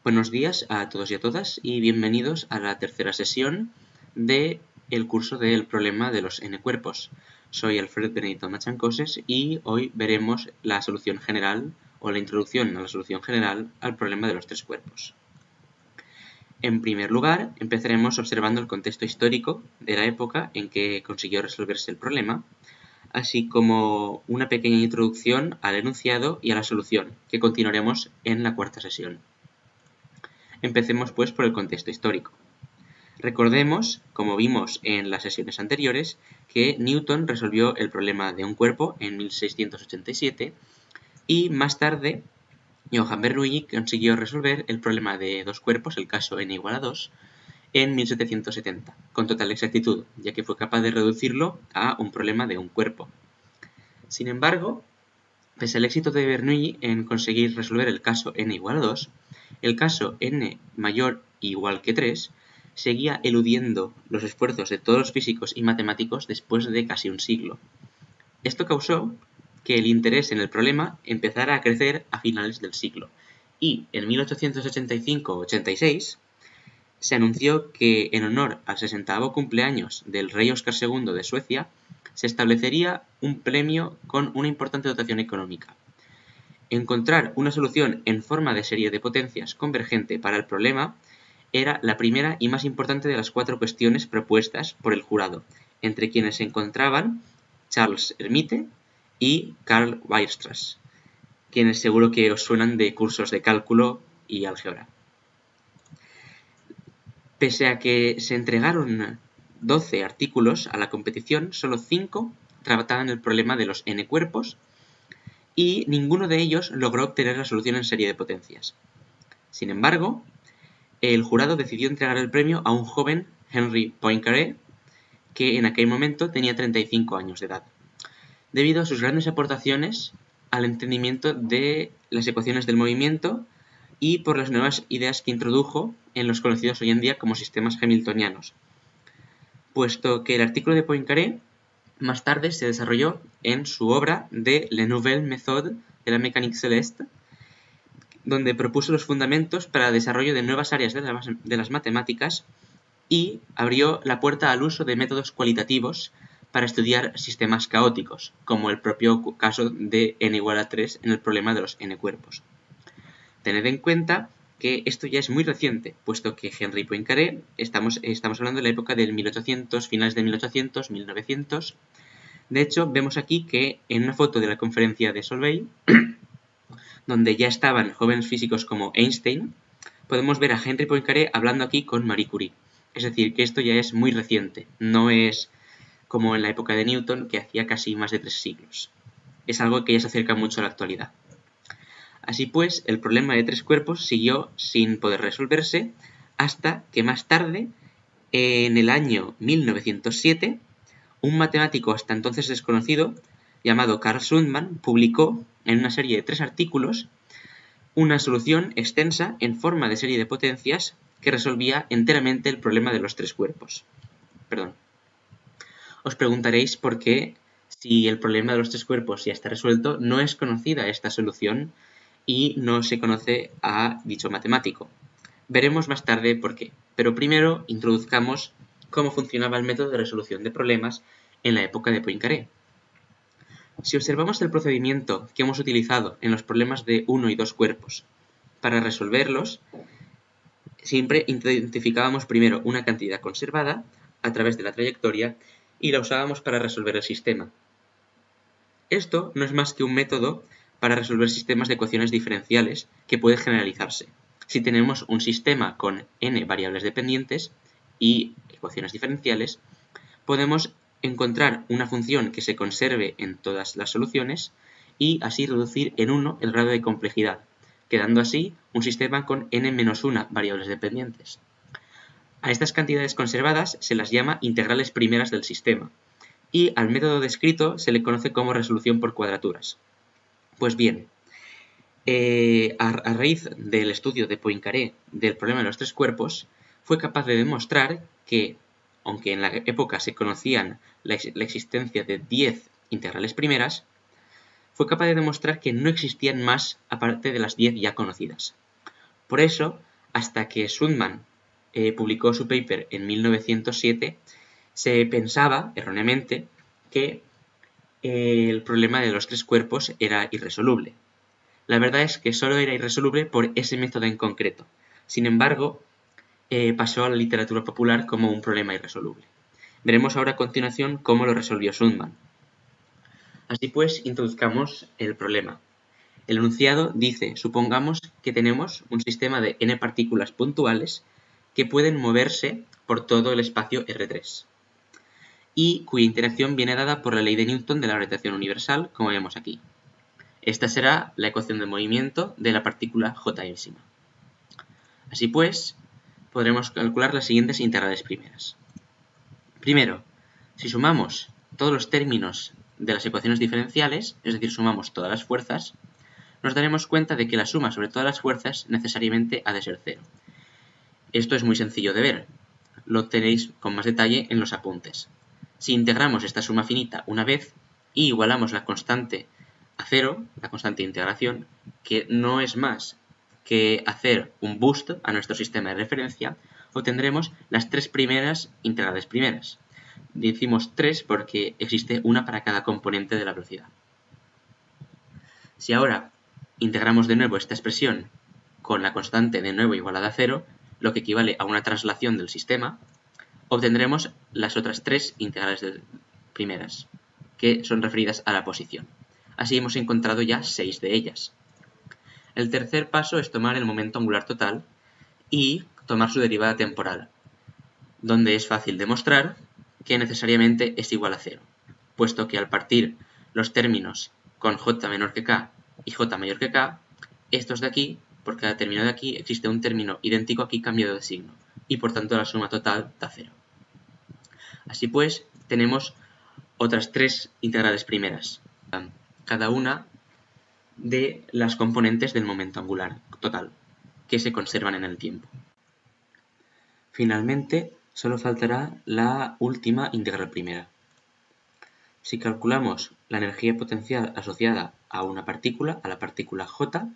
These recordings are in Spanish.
Buenos días a todos y a todas y bienvenidos a la tercera sesión del curso del problema de los n-cuerpos. Soy Alfred Benedito Machancoses y hoy veremos la solución general o la introducción a la solución general al problema de los tres cuerpos. En primer lugar, empezaremos observando el contexto histórico de la época en que consiguió resolverse el problema, así como una pequeña introducción al enunciado y a la solución, que continuaremos en la cuarta sesión. Empecemos pues por el contexto histórico. Recordemos, como vimos en las sesiones anteriores, que Newton resolvió el problema de un cuerpo en 1687 y más tarde Johann Bernoulli consiguió resolver el problema de dos cuerpos, el caso n igual a 2, en 1770, con total exactitud, ya que fue capaz de reducirlo a un problema de un cuerpo. Sin embargo, pese al éxito de Bernoulli en conseguir resolver el caso n igual a 2, el caso n mayor o igual que 3 seguía eludiendo los esfuerzos de todos los físicos y matemáticos después de casi un siglo. Esto causó que el interés en el problema empezara a crecer a finales del siglo, y en 1885-86 se anunció que en honor al 60º cumpleaños del rey Óscar II de Suecia se establecería un premio con una importante dotación económica. Encontrar una solución en forma de serie de potencias convergente para el problema era la primera y más importante de las 4 cuestiones propuestas por el jurado, entre quienes se encontraban Charles Hermite y Karl Weierstrass, quienes seguro que os suenan de cursos de cálculo y álgebra. Pese a que se entregaron 12 artículos a la competición, solo 5 trataban el problema de los n-cuerpos y ninguno de ellos logró obtener la solución en serie de potencias. Sin embargo, el jurado decidió entregar el premio a un joven Henri Poincaré, que en aquel momento tenía 35 años de edad, debido a sus grandes aportaciones al entendimiento de las ecuaciones del movimiento y por las nuevas ideas que introdujo en los conocidos hoy en día como sistemas hamiltonianos, puesto que el artículo de Poincaré más tarde se desarrolló en su obra de La Nouvelle Méthode de la Mécanique Céleste, donde propuso los fundamentos para el desarrollo de nuevas áreas de las matemáticas y abrió la puerta al uso de métodos cualitativos para estudiar sistemas caóticos, como el propio caso de n igual a 3 en el problema de los n-cuerpos. Tened en cuenta que esto ya es muy reciente, puesto que Henri Poincaré, estamos hablando de la época del 1800, finales de 1800, 1900. De hecho, vemos aquí que en una foto de la conferencia de Solvay, donde ya estaban jóvenes físicos como Einstein, podemos ver a Henri Poincaré hablando aquí con Marie Curie. Es decir, que esto ya es muy reciente, no es como en la época de Newton, que hacía casi más de 3 siglos. Es algo que ya se acerca mucho a la actualidad. Así pues, el problema de tres cuerpos siguió sin poder resolverse hasta que más tarde, en el año 1907, un matemático hasta entonces desconocido, llamado Carl Sundman, publicó en una serie de 3 artículos una solución extensa en forma de serie de potencias que resolvía enteramente el problema de los tres cuerpos. Os preguntaréis por qué, si el problema de los tres cuerpos ya está resuelto, no es conocida esta solución y no se conoce a dicho matemático. Veremos más tarde por qué, pero primero introduzcamos cómo funcionaba el método de resolución de problemas en la época de Poincaré. Si observamos el procedimiento que hemos utilizado en los problemas de 1 y 2 cuerpos para resolverlos, siempre identificábamos primero una cantidad conservada a través de la trayectoria y la usábamos para resolver el sistema. Esto no es más que un método para resolver sistemas de ecuaciones diferenciales que puede generalizarse. Si tenemos un sistema con n variables dependientes y ecuaciones diferenciales, podemos encontrar una función que se conserve en todas las soluciones y así reducir en 1 el grado de complejidad, quedando así un sistema con n-1 variables dependientes. A estas cantidades conservadas se las llama integrales primeras del sistema, y al método descrito se le conoce como resolución por cuadraturas. Pues bien, a raíz del estudio de Poincaré del problema de los tres cuerpos, fue capaz de demostrar que, aunque en la época se conocían la existencia de 10 integrales primeras, fue capaz de demostrar que no existían más aparte de las 10 ya conocidas. Por eso, hasta que Sundman publicó su paper en 1907, se pensaba, erróneamente, que el problema de los tres cuerpos era irresoluble. La verdad es que solo era irresoluble por ese método en concreto. Sin embargo, pasó a la literatura popular como un problema irresoluble. Veremos ahora a continuación cómo lo resolvió Sundman. Así pues, introduzcamos el problema. El enunciado dice, supongamos que tenemos un sistema de n partículas puntuales que pueden moverse por todo el espacio R3 y cuya interacción viene dada por la ley de Newton de la gravitación universal, como vemos aquí. Esta será la ecuación de movimiento de la partícula J'. Así pues, podremos calcular las siguientes integrales primeras. Primero, si sumamos todos los términos de las ecuaciones diferenciales, es decir, sumamos todas las fuerzas, nos daremos cuenta de que la suma sobre todas las fuerzas necesariamente ha de ser 0. Esto es muy sencillo de ver, lo tenéis con más detalle en los apuntes. Si integramos esta suma finita una vez y igualamos la constante a 0, la constante de integración, que no es más que hacer un boost a nuestro sistema de referencia, obtendremos las tres primeras integrales primeras. Decimos 3 porque existe una para cada componente de la velocidad. Si ahora integramos de nuevo esta expresión con la constante de nuevo igualada a 0, lo que equivale a una traslación del sistema, obtendremos las otras tres integrales primeras, que son referidas a la posición. Así hemos encontrado ya 6 de ellas. El tercer paso es tomar el momento angular total y tomar su derivada temporal, donde es fácil demostrar que necesariamente es igual a 0, puesto que al partir los términos con j menor que k y j mayor que k, estos de aquí, por cada término de aquí, existe un término idéntico aquí cambiado de signo, y por tanto la suma total da 0. Así pues, tenemos otras tres integrales primeras, cada una de las componentes del momento angular total, que se conservan en el tiempo. Finalmente, solo faltará la última integral primera. Si calculamos la energía potencial asociada a una partícula, a la partícula J,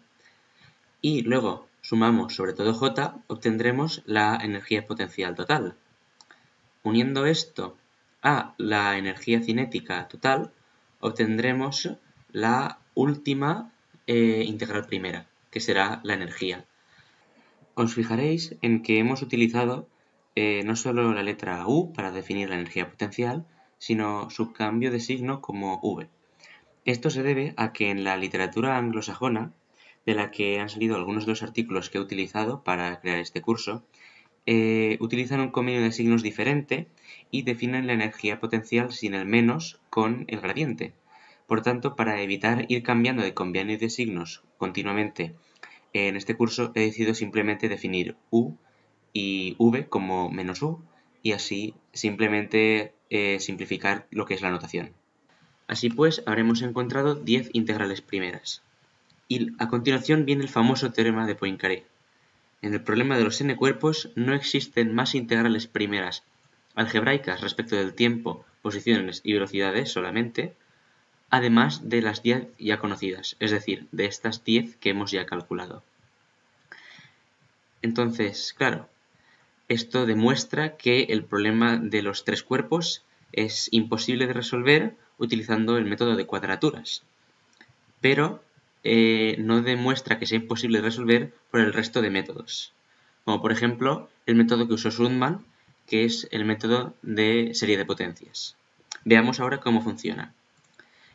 y luego sumamos sobre todo J, obtendremos la energía potencial total. Uniendo esto a la energía cinética total, obtendremos la última integral primera, que será la energía. Os fijaréis en que hemos utilizado no solo la letra U para definir la energía potencial, sino su cambio de signo como V. Esto se debe a que en la literatura anglosajona, de la que han salido algunos de los artículos que he utilizado para crear este curso, utilizan un combinio de signos diferente y definen la energía potencial sin el menos con el gradiente. Por tanto, para evitar ir cambiando de combinio de signos continuamente en este curso, he decidido simplemente definir U y V como menos U y así simplemente simplificar lo que es la notación. Así pues, habremos encontrado 10 integrales primeras. Y a continuación viene el famoso teorema de Poincaré. En el problema de los n cuerpos no existen más integrales primeras algebraicas respecto del tiempo, posiciones y velocidades solamente, además de las 10 ya conocidas, es decir, de estas 10 que hemos ya calculado. Entonces, claro, esto demuestra que el problema de los tres cuerpos es imposible de resolver utilizando el método de cuadraturas, pero no demuestra que sea imposible de resolver por el resto de métodos, como por ejemplo el método que usó Sundman, que es el método de serie de potencias. Veamos ahora cómo funciona.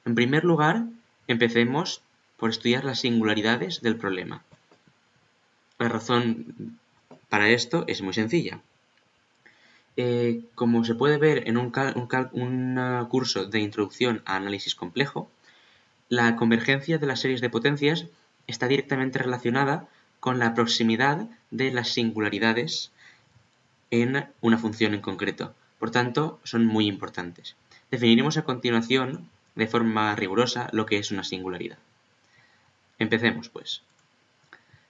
En primer lugar, empecemos por estudiar las singularidades del problema. La razón para esto es muy sencilla. Como se puede ver en un curso de introducción a análisis complejo, la convergencia de las series de potencias está directamente relacionada con la proximidad de las singularidades en una función en concreto. Por tanto, son muy importantes. Definiremos a continuación, de forma rigurosa, lo que es una singularidad. Empecemos, pues.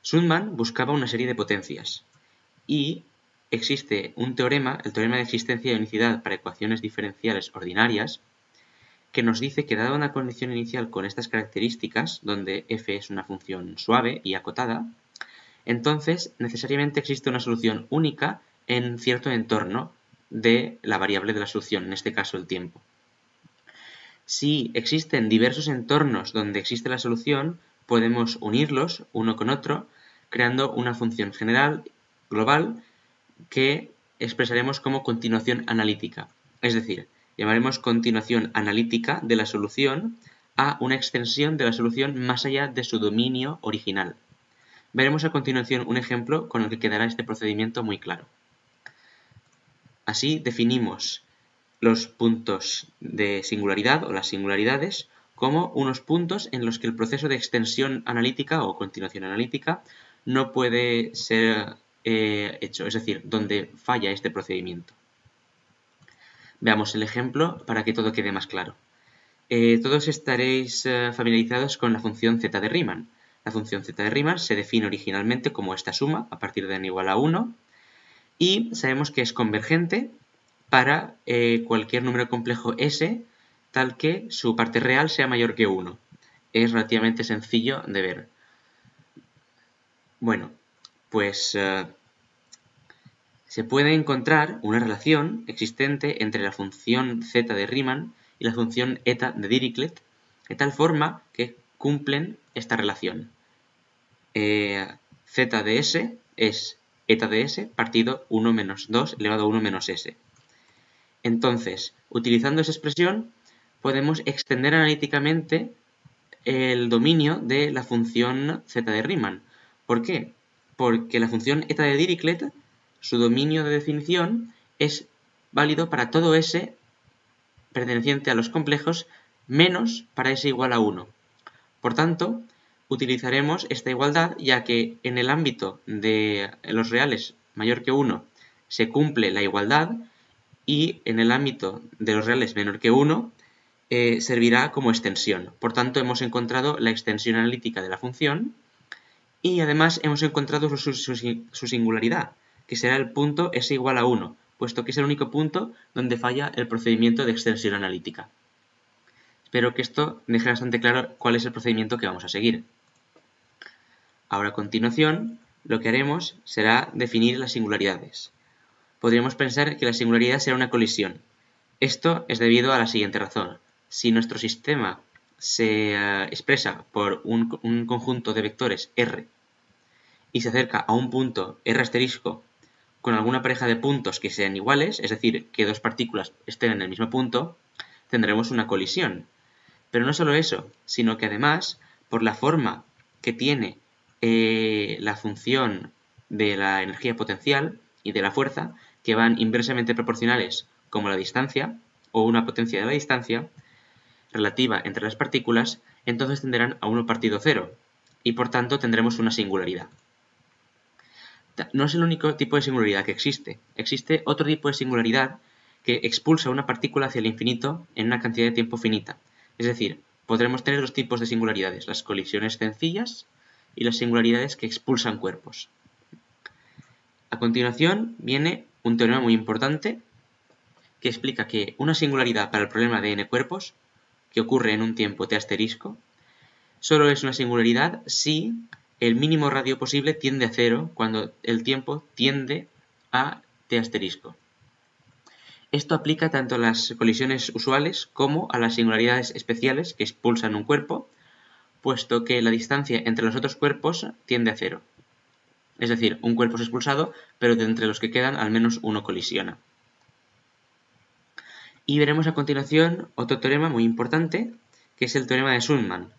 Sundman buscaba una serie de potencias y existe un teorema, el teorema de existencia de unicidad para ecuaciones diferenciales ordinarias, que nos dice que dada una condición inicial con estas características, donde f es una función suave y acotada, entonces necesariamente existe una solución única en cierto entorno de la variable de la solución, en este caso el tiempo. Si existen diversos entornos donde existe la solución, podemos unirlos uno con otro, creando una función general, global, que expresaremos como continuación analítica. Es decir, llamaremos continuación analítica de la solución a una extensión de la solución más allá de su dominio original. Veremos a continuación un ejemplo con el que quedará este procedimiento muy claro. Así definimos los puntos de singularidad o las singularidades como unos puntos en los que el proceso de extensión analítica o continuación analítica no puede ser hecho, es decir, donde falla este procedimiento. Veamos el ejemplo para que todo quede más claro. Todos estaréis familiarizados con la función z de Riemann. La función z de Riemann se define originalmente como esta suma a partir de n igual a 1 y sabemos que es convergente para cualquier número complejo S tal que su parte real sea mayor que 1. Es relativamente sencillo de ver. Bueno, pues se puede encontrar una relación existente entre la función z de Riemann y la función eta de Dirichlet, de tal forma que cumplen esta relación. Z de S es eta de S partido 1 menos 2 elevado a 1 menos S. Entonces, utilizando esa expresión, podemos extender analíticamente el dominio de la función z de Riemann. ¿Por qué? Porque la función eta de Dirichlet, su dominio de definición, es válido para todo S perteneciente a los complejos menos para S igual a 1. Por tanto, utilizaremos esta igualdad ya que en el ámbito de los reales mayor que 1 se cumple la igualdad y en el ámbito de los reales menor que 1 servirá como extensión. Por tanto, hemos encontrado la extensión analítica de la función y además hemos encontrado su singularidad, que será el punto S igual a 1, puesto que es el único punto donde falla el procedimiento de extensión analítica. Espero que esto deje bastante claro cuál es el procedimiento que vamos a seguir. Ahora, a continuación, lo que haremos será definir las singularidades. Podríamos pensar que la singularidad será una colisión. Esto es debido a la siguiente razón. Si nuestro sistema se expresa por un conjunto de vectores R y se acerca a un punto R asterisco con alguna pareja de puntos que sean iguales, es decir, que dos partículas estén en el mismo punto, tendremos una colisión. Pero no solo eso, sino que además, por la forma que tiene la función de la energía potencial y de la fuerza, que van inversamente proporcionales como la distancia, o una potencia de la distancia, relativa entre las partículas, entonces tenderán a 1 partido 0, y por tanto tendremos una singularidad. No es el único tipo de singularidad que existe. Existe otro tipo de singularidad que expulsa una partícula hacia el infinito en una cantidad de tiempo finita. Es decir, podremos tener dos tipos de singularidades, las colisiones sencillas y las singularidades que expulsan cuerpos. A continuación viene un teorema muy importante que explica que una singularidad para el problema de n cuerpos, que ocurre en un tiempo t asterisco, solo es una singularidad si el mínimo radio posible tiende a 0 cuando el tiempo tiende a t asterisco. Esto aplica tanto a las colisiones usuales como a las singularidades especiales que expulsan un cuerpo, puesto que la distancia entre los otros cuerpos tiende a 0. Es decir, un cuerpo es expulsado, pero de entre los que quedan al menos uno colisiona. Y veremos a continuación otro teorema muy importante, que es el teorema de Sundman,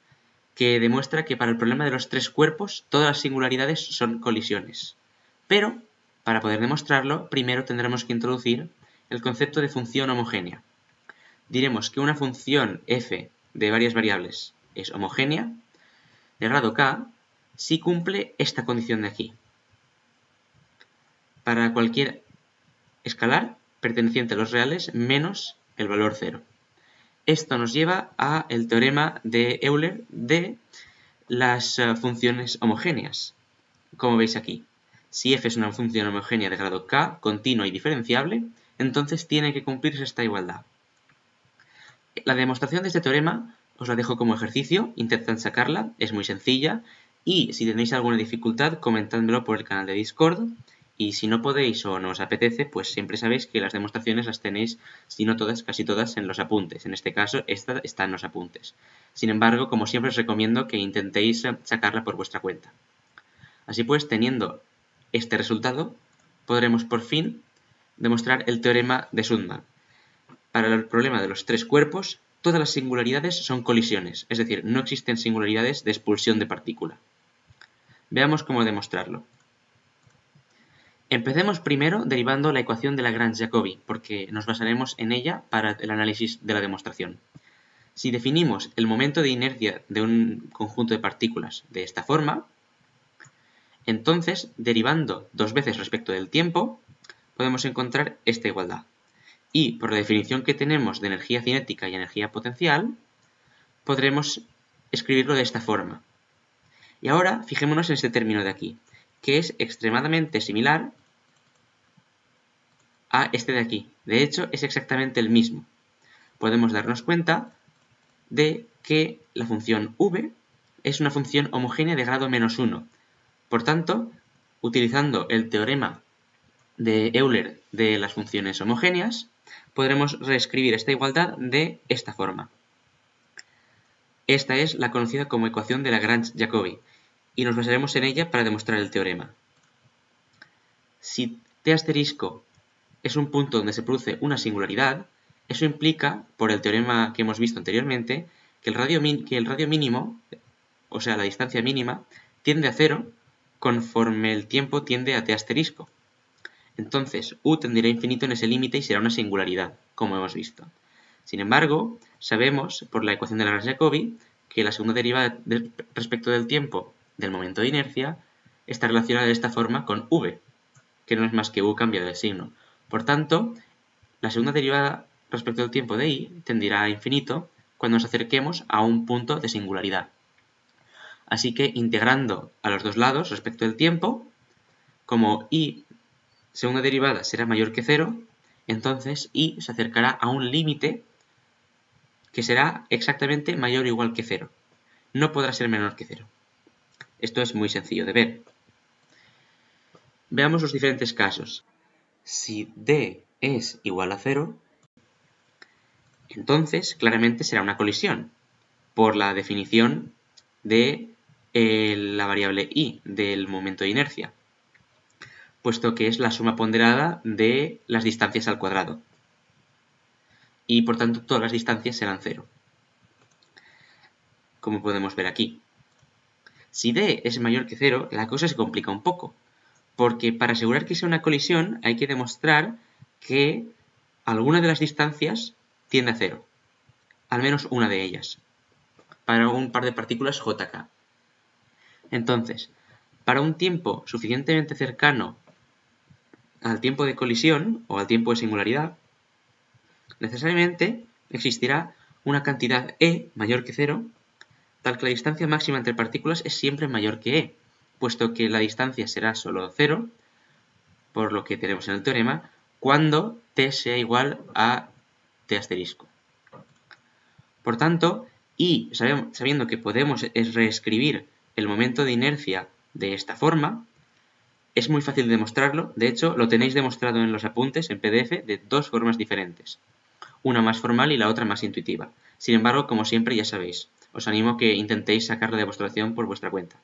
que demuestra que para el problema de los tres cuerpos todas las singularidades son colisiones. Pero, para poder demostrarlo, primero tendremos que introducir el concepto de función homogénea. Diremos que una función f de varias variables es homogénea de grado k si cumple esta condición de aquí. Para cualquier escalar perteneciente a los reales menos el valor 0. Esto nos lleva al teorema de Euler de las funciones homogéneas. Como veis aquí, si f es una función homogénea de grado k, continua y diferenciable, entonces tiene que cumplirse esta igualdad. La demostración de este teorema os la dejo como ejercicio, intentad sacarla, es muy sencilla Y si tenéis alguna dificultad, comentádmelo por el canal de Discord. Y si no podéis o no os apetece, pues siempre sabéis que las demostraciones las tenéis, si no todas, casi todas, en los apuntes. En este caso, esta está en los apuntes. Sin embargo, como siempre os recomiendo que intentéis sacarla por vuestra cuenta. Así pues, teniendo este resultado, podremos por fin demostrar el teorema de Sundman. Para el problema de los tres cuerpos, todas las singularidades son colisiones, es decir, no existen singularidades de expulsión de partícula. Veamos cómo demostrarlo. Empecemos primero derivando la ecuación de Lagrange-Jacobi, porque nos basaremos en ella para el análisis de la demostración. Si definimos el momento de inercia de un conjunto de partículas de esta forma, entonces, derivando dos veces respecto del tiempo, podemos encontrar esta igualdad. Y por la definición que tenemos de energía cinética y energía potencial, podremos escribirlo de esta forma. Y ahora fijémonos en este término de aquí, que es extremadamente similar a este de aquí. De hecho, es exactamente el mismo. Podemos darnos cuenta de que la función v es una función homogénea de grado -1. Por tanto, utilizando el teorema de Euler de las funciones homogéneas, podremos reescribir esta igualdad de esta forma. Esta es la conocida como ecuación de Lagrange-Jacobi, y nos basaremos en ella para demostrar el teorema. Si t asterisco es un punto donde se produce una singularidad, eso implica, por el teorema que hemos visto anteriormente, que el radio mínimo, o sea, la distancia mínima, tiende a 0 conforme el tiempo tiende a t asterisco. Entonces, u tenderá a infinito en ese límite y será una singularidad, como hemos visto. Sin embargo, sabemos, por la ecuación de Lagrange-Jacobi, que la segunda derivada respecto del tiempo del momento de inercia está relacionada de esta forma con v, que no es más que u cambiado de signo. Por tanto, la segunda derivada respecto del tiempo de i tendirá a infinito cuando nos acerquemos a un punto de singularidad. Así que integrando a los dos lados respecto del tiempo, como i segunda derivada será mayor que 0, entonces i se acercará a un límite que será exactamente mayor o igual que 0. No podrá ser menor que 0. Esto es muy sencillo de ver. Veamos los diferentes casos. Si d es igual a 0, entonces claramente será una colisión, por la definición de la variable i del momento de inercia, puesto que es la suma ponderada de las distancias al cuadrado. Y por tanto todas las distancias serán 0, como podemos ver aquí. Si d es mayor que 0, la cosa se complica un poco, porque para asegurar que sea una colisión hay que demostrar que alguna de las distancias tiende a 0, al menos una de ellas, para un par de partículas jk. Entonces, para un tiempo suficientemente cercano al tiempo de colisión o al tiempo de singularidad, necesariamente existirá una cantidad e mayor que 0, tal que la distancia máxima entre partículas es siempre mayor que e, puesto que la distancia será solo 0, por lo que tenemos en el teorema, cuando t sea igual a t asterisco. Por tanto, y sabiendo que podemos reescribir el momento de inercia de esta forma, es muy fácil demostrarlo. De hecho, lo tenéis demostrado en los apuntes en PDF de dos formas diferentes, una más formal y la otra más intuitiva. Sin embargo, como siempre, ya sabéis, os animo a que intentéis sacar la demostración por vuestra cuenta.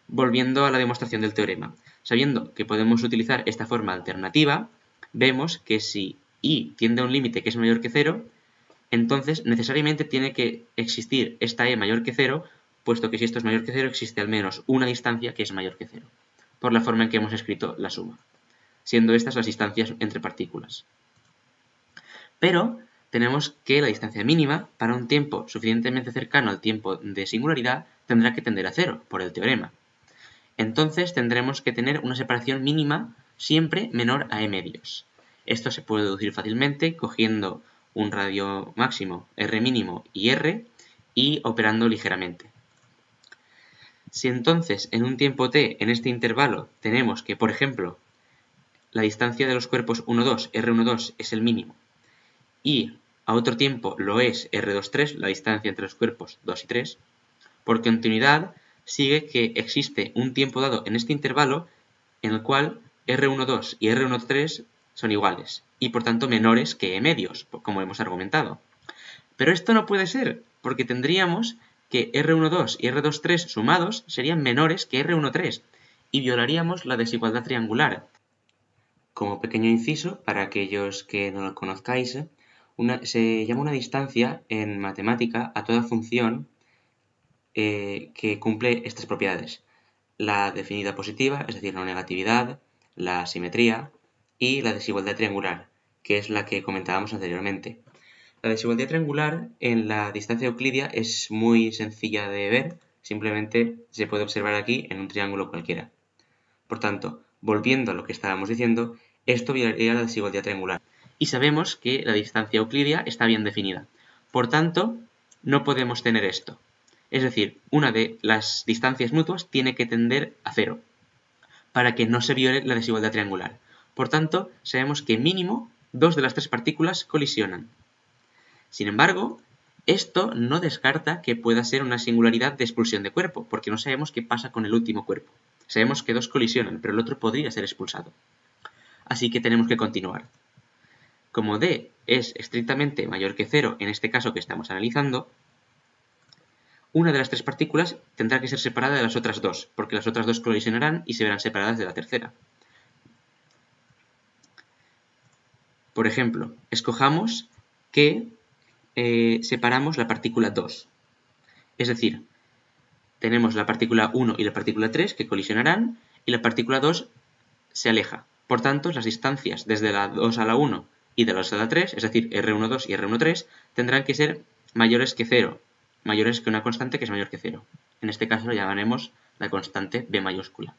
Volviendo a la demostración del teorema, sabiendo que podemos utilizar esta forma alternativa, vemos que si i tiende a un límite que es mayor que 0, entonces necesariamente tiene que existir esta e mayor que 0, puesto que si esto es mayor que 0 existe al menos una distancia que es mayor que 0, por la forma en que hemos escrito la suma, siendo estas las distancias entre partículas. Pero tenemos que la distancia mínima para un tiempo suficientemente cercano al tiempo de singularidad tendrá que tender a 0 por el teorema. Entonces tendremos que tener una separación mínima siempre menor a e medios. Esto se puede deducir fácilmente cogiendo un radio máximo, r mínimo y r, y operando ligeramente. Si entonces en un tiempo t en este intervalo tenemos que, por ejemplo, la distancia de los cuerpos 1, 2, r1, 2 es el mínimo, y a otro tiempo lo es r2, 3, la distancia entre los cuerpos 2 y 3, por continuidad sigue que existe un tiempo dado en este intervalo en el cual R12 y R13 son iguales y por tanto menores que E medios, como hemos argumentado. Pero esto no puede ser, porque tendríamos que R12 y R23 sumados serían menores que R13 y violaríamos la desigualdad triangular. Como pequeño inciso, para aquellos que no lo conozcáis, se llama una distancia en matemática a toda función que cumple estas propiedades. La definida positiva, es decir, la negatividad, la simetría y la desigualdad triangular, que es la que comentábamos anteriormente. La desigualdad triangular en la distancia euclidia es muy sencilla de ver, simplemente se puede observar aquí en un triángulo cualquiera. Por tanto, volviendo a lo que estábamos diciendo, esto violaría la desigualdad triangular. Y sabemos que la distancia euclidia está bien definida. Por tanto, no podemos tener esto. Es decir, una de las distancias mutuas tiene que tender a cero para que no se viole la desigualdad triangular. Por tanto, sabemos que mínimo dos de las tres partículas colisionan. Sin embargo, esto no descarta que pueda ser una singularidad de expulsión de cuerpo, porque no sabemos qué pasa con el último cuerpo. Sabemos que dos colisionan, pero el otro podría ser expulsado. Así que tenemos que continuar. Como D es estrictamente mayor que 0 en este caso que estamos analizando, una de las tres partículas tendrá que ser separada de las otras dos, porque las otras dos colisionarán y se verán separadas de la tercera. Por ejemplo, escojamos que separamos la partícula 2. Es decir, tenemos la partícula 1 y la partícula 3 que colisionarán y la partícula 2 se aleja. Por tanto, las distancias desde la 2 a la 1 y de la 2 a la 3, es decir, R12 y R13, tendrán que ser mayores que 0, mayores que una constante que es mayor que 0. En este caso lo llamaremos la constante B mayúscula.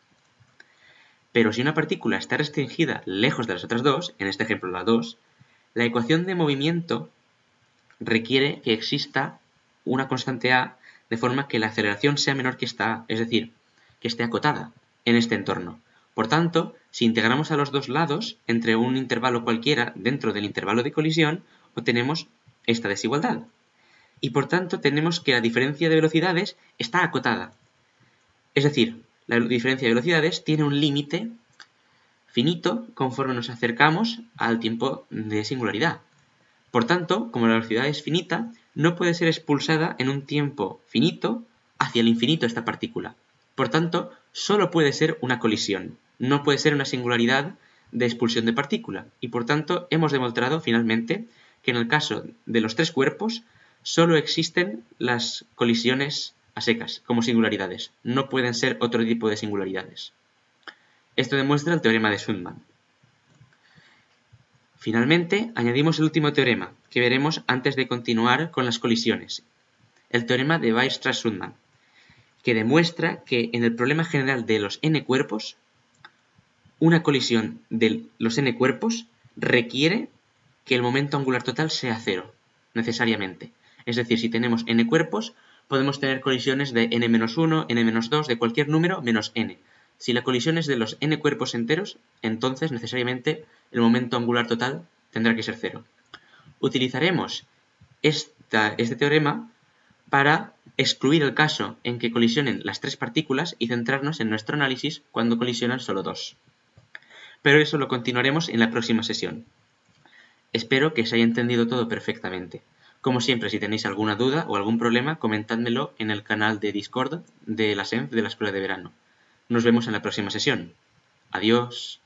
Pero si una partícula está restringida lejos de las otras dos, en este ejemplo la 2, la ecuación de movimiento requiere que exista una constante A de forma que la aceleración sea menor que esta A, es decir, que esté acotada en este entorno. Por tanto, si integramos a los dos lados entre un intervalo cualquiera dentro del intervalo de colisión, obtenemos esta desigualdad. Y por tanto tenemos que la diferencia de velocidades está acotada. Es decir, la diferencia de velocidades tiene un límite finito conforme nos acercamos al tiempo de singularidad. Por tanto, como la velocidad es finita, no puede ser expulsada en un tiempo finito hacia el infinito esta partícula. Por tanto, solo puede ser una colisión, no puede ser una singularidad de expulsión de partícula. Y por tanto, hemos demostrado finalmente que en el caso de los tres cuerpos, solo existen las colisiones a secas como singularidades, no pueden ser otro tipo de singularidades. Esto demuestra el teorema de Sundman. Finalmente, añadimos el último teorema, que veremos antes de continuar con las colisiones, el teorema de Weierstrass-Sundman, que demuestra que en el problema general de los n cuerpos, una colisión de los n cuerpos requiere que el momento angular total sea cero, necesariamente. Es decir, si tenemos n cuerpos, podemos tener colisiones de n-1, n-2, de cualquier número menos n. Si la colisión es de los n cuerpos enteros, entonces necesariamente el momento angular total tendrá que ser cero. Utilizaremos este teorema para excluir el caso en que colisionen las tres partículas y centrarnos en nuestro análisis cuando colisionan solo dos. Pero eso lo continuaremos en la próxima sesión. Espero que se haya entendido todo perfectamente. Como siempre, si tenéis alguna duda o algún problema, comentádmelo en el canal de Discord de la SENF de la Escuela de Verano. Nos vemos en la próxima sesión. Adiós.